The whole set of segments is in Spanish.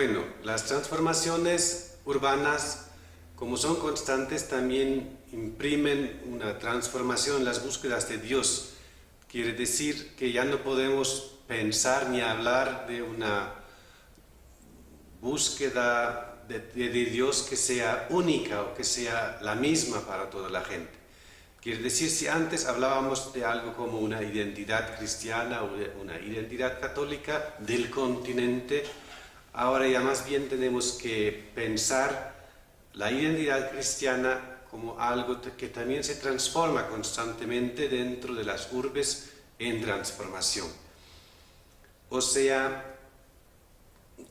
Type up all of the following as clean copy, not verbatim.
Bueno, las transformaciones urbanas, como son constantes, también imprimen una transformación en las búsquedas de Dios. Quiere decir que ya no podemos pensar ni hablar de una búsqueda de Dios que sea única o que sea la misma para toda la gente. Quiere decir, si antes hablábamos de algo como una identidad cristiana o una identidad católica del continente, ahora ya más bien tenemos que pensar la identidad cristiana como algo que también se transforma constantemente dentro de las urbes en transformación. O sea,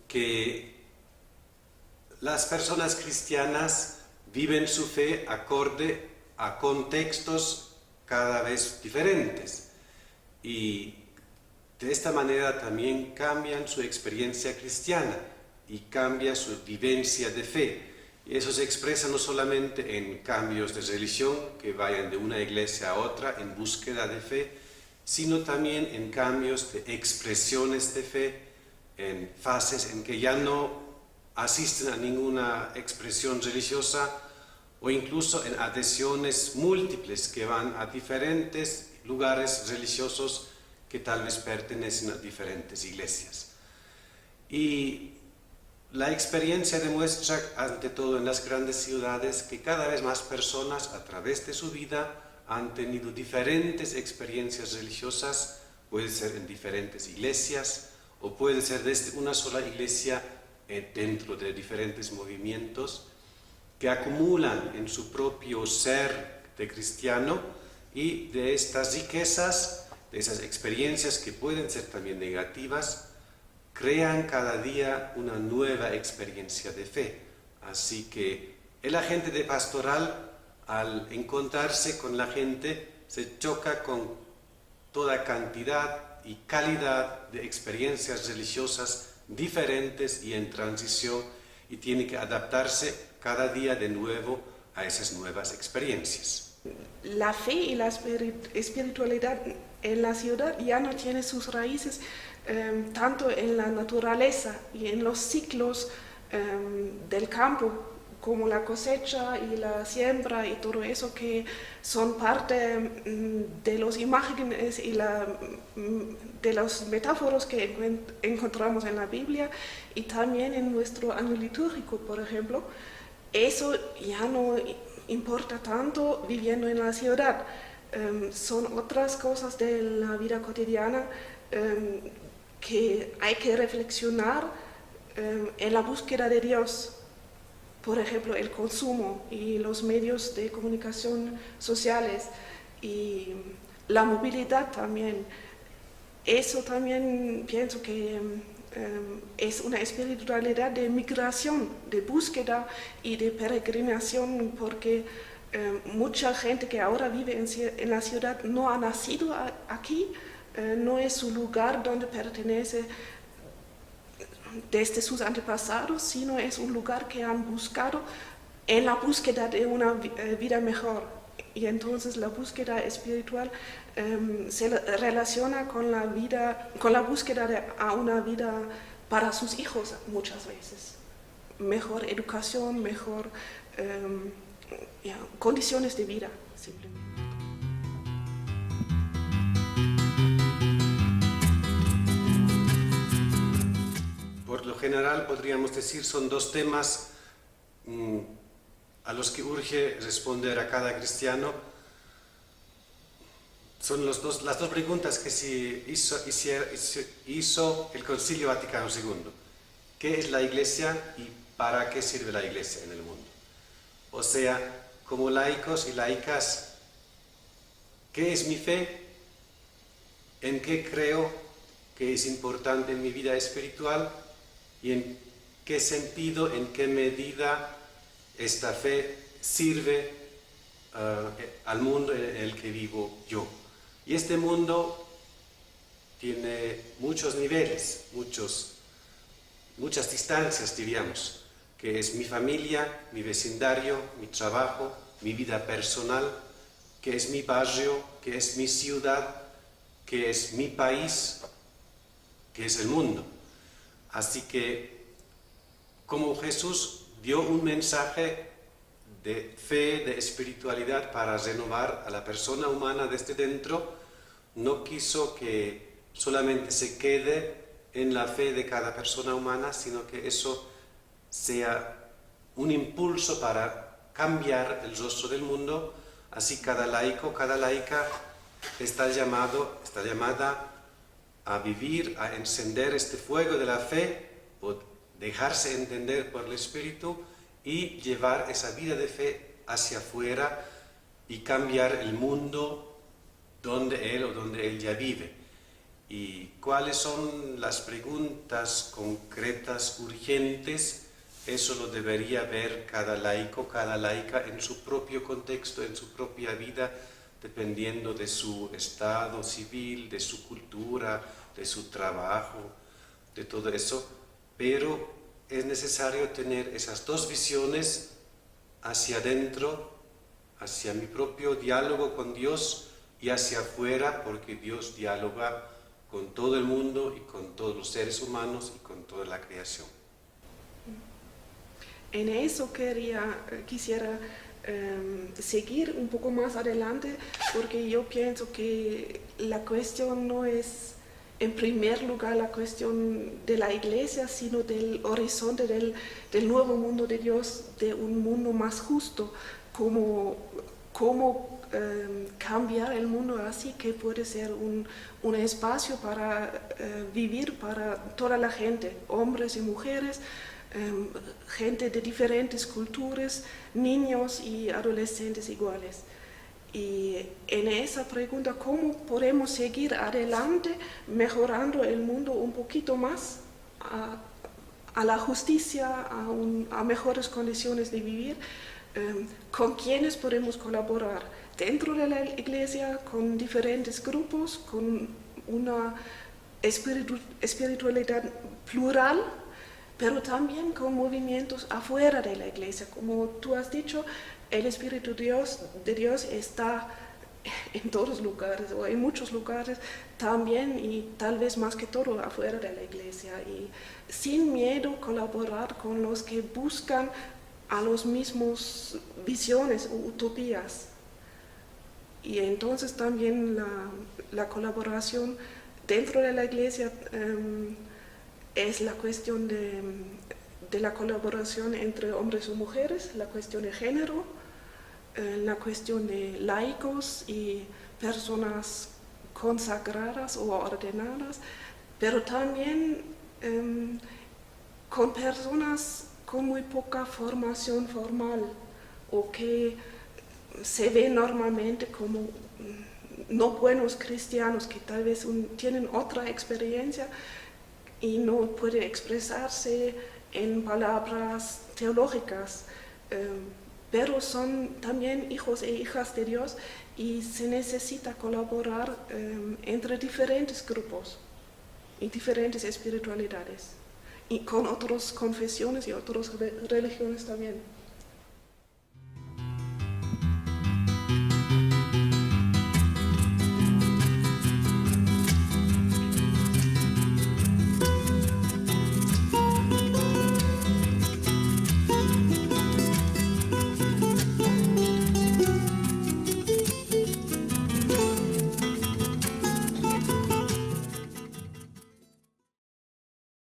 que las personas cristianas viven su fe acorde a contextos cada vez diferentes y de esta manera también cambian su experiencia cristiana y cambia su vivencia de fe. Y eso se expresa no solamente en cambios de religión que vayan de una iglesia a otra en búsqueda de fe, sino también en cambios de expresiones de fe, en fases en que ya no asisten a ninguna expresión religiosa o incluso en adhesiones múltiples que van a diferentes lugares religiosos que tal vez pertenecen a diferentes iglesias. Y la experiencia demuestra, ante todo en las grandes ciudades, que cada vez más personas a través de su vida han tenido diferentes experiencias religiosas, puede ser en diferentes iglesias o puede ser desde una sola iglesia dentro de diferentes movimientos que acumulan en su propio ser de cristiano, y de estas riquezas, de esas experiencias que pueden ser también negativas, crean cada día una nueva experiencia de fe. Así que el agente de pastoral, al encontrarse con la gente, se choca con toda cantidad y calidad de experiencias religiosas diferentes y en transición, y tiene que adaptarse cada día de nuevo a esas nuevas experiencias. La fe y la espiritualidad en la ciudad ya no tiene sus raíces tanto en la naturaleza y en los ciclos del campo, como la cosecha y la siembra y todo eso, que son parte de las imágenes y de los metáforos que encontramos en la Biblia y también en nuestro año litúrgico, por ejemplo. Eso ya no importa tanto viviendo en la ciudad. Son otras cosas de la vida cotidiana que hay que reflexionar en la búsqueda de Dios. Por ejemplo, el consumo y los medios de comunicación sociales y la movilidad también. Eso también pienso que es una espiritualidad de migración, de búsqueda y de peregrinación, porque mucha gente que ahora vive en la ciudad no ha nacido aquí, no es su lugar donde pertenece desde sus antepasados, sino es un lugar que han buscado en la búsqueda de una vida mejor. Y entonces la búsqueda espiritual se relaciona con la búsqueda de una vida para sus hijos muchas veces. Mejor educación, mejor condiciones de vida, simplemente. Por lo general, podríamos decir, son dos temas a los que urge responder a cada cristiano. Son las dos preguntas que se hizo el Concilio Vaticano II. ¿Qué es la Iglesia y para qué sirve la Iglesia en el mundo? O sea, como laicos y laicas, ¿qué es mi fe? ¿En qué creo que es importante en mi vida espiritual? ¿Y en qué sentido, en qué medida esta fe sirve al mundo en el que vivo yo? Y este mundo tiene muchos niveles, muchas distancias, diríamos, que es mi familia, mi vecindario, mi trabajo, mi vida personal, que es mi barrio, que es mi ciudad, que es mi país, que es el mundo. Así que como Jesús dio un mensaje de fe, de espiritualidad para renovar a la persona humana desde dentro, no quiso que solamente se quede en la fe de cada persona humana, sino que eso sea un impulso para cambiar el rostro del mundo. Así cada laico, cada laica está llamada a vivir, a encender este fuego de la fe, o dejarse entender por el Espíritu y llevar esa vida de fe hacia afuera y cambiar el mundo donde él o donde ella vive. ¿Y cuáles son las preguntas concretas, urgentes? Eso lo debería ver cada laico, cada laica en su propio contexto, en su propia vida, dependiendo de su estado civil, de su cultura, de su trabajo, de todo eso. Pero es necesario tener esas dos visiones hacia adentro, hacia mi propio diálogo con Dios, y hacia afuera, porque Dios dialoga con todo el mundo y con todos los seres humanos y con toda la creación. En eso quisiera seguir un poco más adelante, porque yo pienso que la cuestión no es en primer lugar la cuestión de la iglesia, sino del horizonte del nuevo mundo de Dios, de un mundo más justo, cómo cambiar el mundo así que puede ser un espacio para vivir para toda la gente, hombres y mujeres, gente de diferentes culturas, niños y adolescentes iguales. Y en esa pregunta, ¿cómo podemos seguir adelante mejorando el mundo un poquito más a la justicia, a mejores condiciones de vivir? ¿Con quiénes podemos colaborar? Dentro de la iglesia, con diferentes grupos, con una espiritualidad plural, pero también con movimientos afuera de la iglesia. Como tú has dicho, el Espíritu de Dios está en todos lugares, o en muchos lugares también, y tal vez más que todo afuera de la iglesia. Y sin miedo colaborar con los que buscan a los mismos visiones o utopías. Y entonces también la colaboración dentro de la iglesia es la cuestión de la colaboración entre hombres y mujeres, la cuestión de género, la cuestión de laicos y personas consagradas o ordenadas, pero también con personas con muy poca formación formal o que se ven normalmente como no buenos cristianos, que tal vez tienen otra experiencia y no pueden expresarse en palabras teológicas, pero son también hijos e hijas de Dios, y se necesita colaborar entre diferentes grupos y diferentes espiritualidades, y con otras confesiones y otras religiones también.